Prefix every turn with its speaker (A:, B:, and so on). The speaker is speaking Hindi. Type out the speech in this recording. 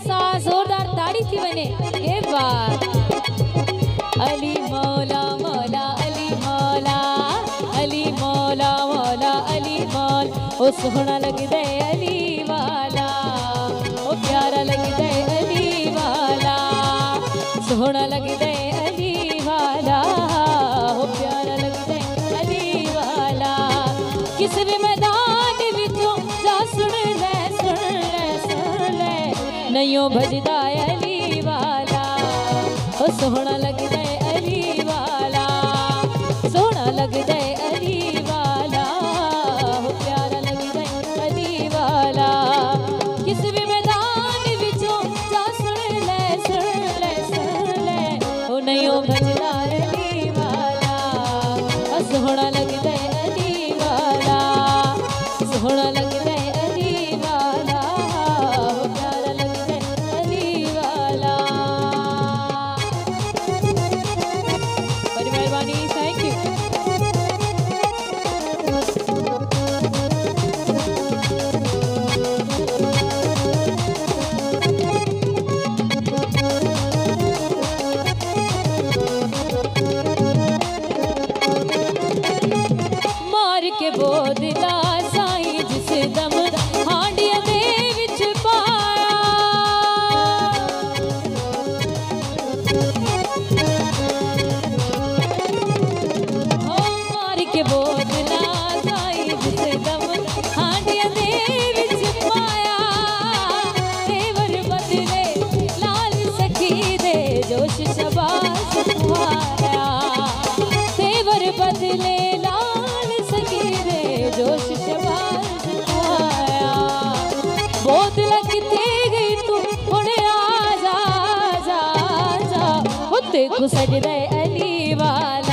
A: साथ जोरदार ताड़ी थी बने। ये बात अली मौला मौला अली मौला, अली मौला मौला अली मौल। ओ सोहना लगदा अली वाला, ओ प्यारा लगदा अली वाला, सोहना लगदा अली वाला, ओ प्यारा लगदा अली वाला। किस भी मैदान विचों जा सुन ले सुन ले सुन ले, नैयों भजदा अली वाला, ओ सोहना लगदा अली वाला, सोहना लगदा अली वाला, ओ प्यारा लगदा अली वाला। किस भी मैदान विचों जा सुन ले सुन ले सुन ले, ओ नैयों भजदा अली वाला, ओ सोहना लगदा अली वाला, सोहना लगदा अली वाला, ओ प्यारा लगदा अली वाला। बड़ी मेहरबानी, थैंक यू। मार के बोदला साईं जिस दम हांडिया दे विच पाया, ओ मार के बोदला साईं जिस दम हांडिया दे विच पाया। तेवर बदले लाल सखी दे जोश शबाश खुआया, तेवर बदले लाल सखी दे जोश शबाश खुआया। बोतल किथे गई तू हुणे आ जा जा जा, उत्ते को सजदा अली वाला।